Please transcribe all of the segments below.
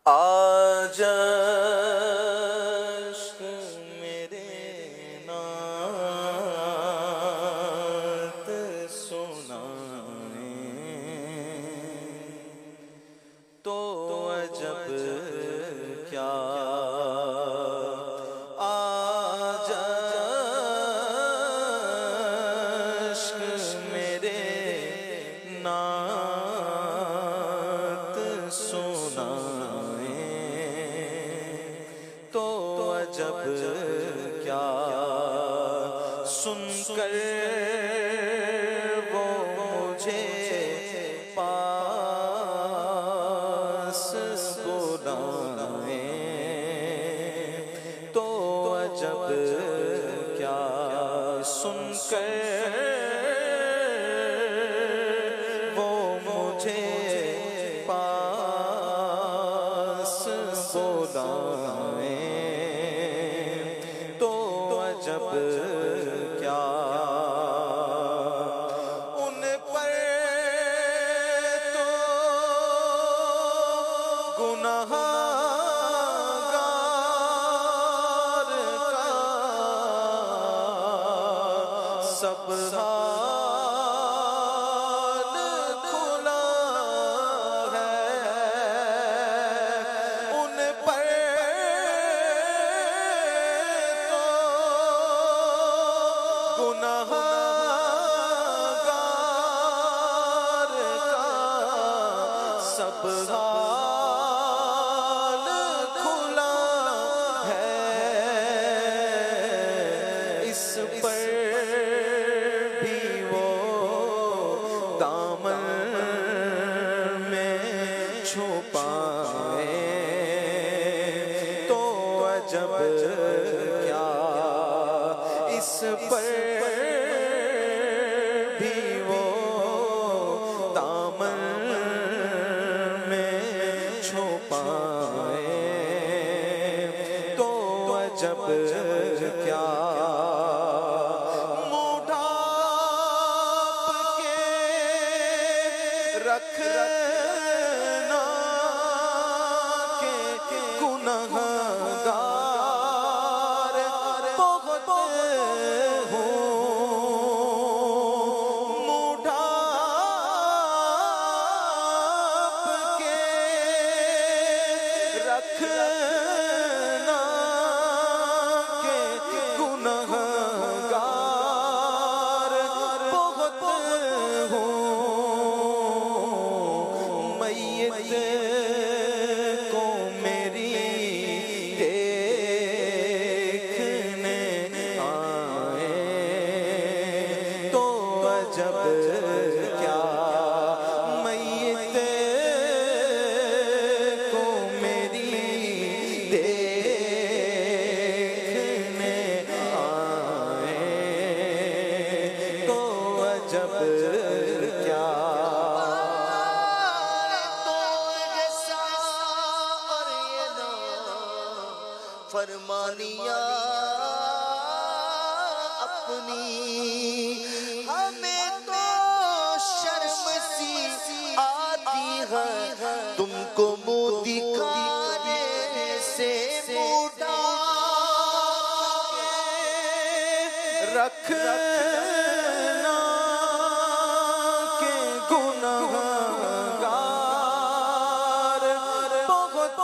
आज अश्क मेरे नात सुनाए तो अजब क्या। आज अश्क मेरे नात सुनाए तो अजब क्या। सुनकर वो मुझे पास बुलाए तो अजब क्या। सुनकर वो मुझे पास बुलाए तो अजब क्या। उन पर तो गुनहगार का सब हाल खुला है। उन पर तो गुनहगार का सब हाल खुला है। इस पर भी वो दामन में छुपाए तो अजब क्या। इस पर भी वो दामन में छुपाए तो अजब क्या। मुँह ढाँप के रखना के गुनहगार बहुत हूँ। मुँह ढाँप के रखना के गुनहगार बहुत हूँ। मैयत को मेरी देखने आए तो अजब क्या। मैयत को मेरी देखने आए तो अजब क्या। फरमानिया अपनी हमें तो शर्म सी आती है। तुमको मुँह दिखाने से मुँह ढाँप के रखना के गुनहगार बहुत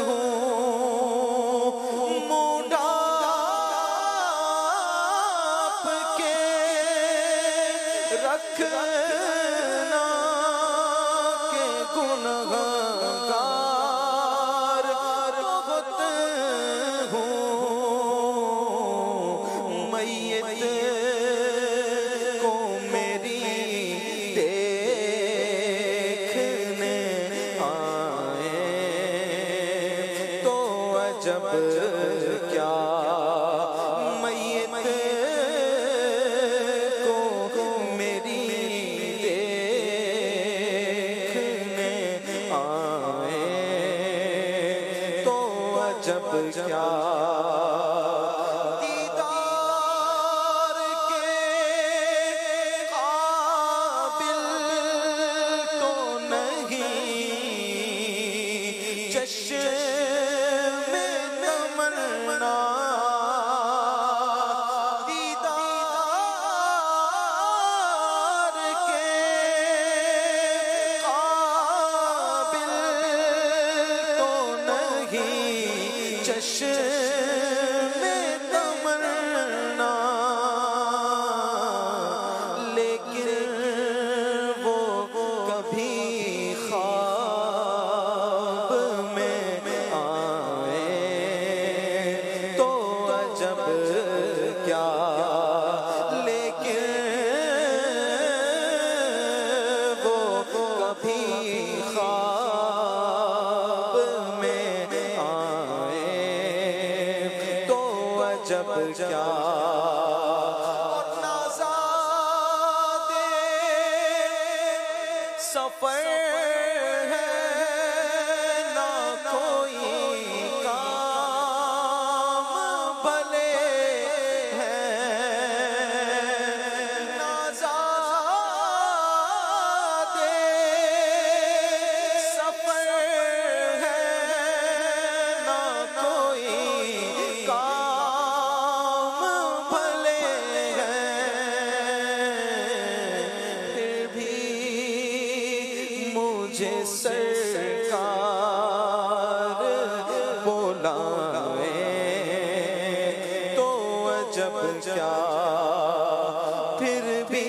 हूँ। मुँह ढाँप के रखना के गुनहगार बहुत हूँ। मैयत को मेरी देखने आए तो अजब क्या। मैयत को मेरी देखने आए तो अजब क्या। दीदार के काबिल तो नहीं चश्म तमन्ना दीदार के काबिल तो नहीं चश्म तमन्ना, लेकिन वो कभी ख्वाब में आए तो अजब क्या, लेकिन वो कभी ख्वाब में आए तो अजब क्या। सफर है ना कोई काम भले हैं नाज़ादे, सफर है ना कोई काम भले हैं, फिर भी मुझे सरकार बुलाए तो अजब क्या, फिर भी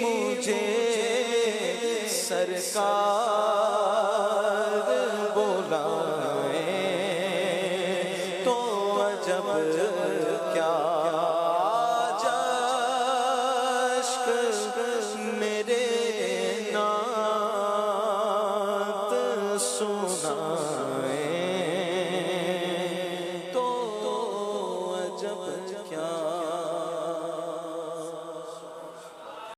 मुझे सरकार बुलाए तो अजब क्या। मेरे नात सुना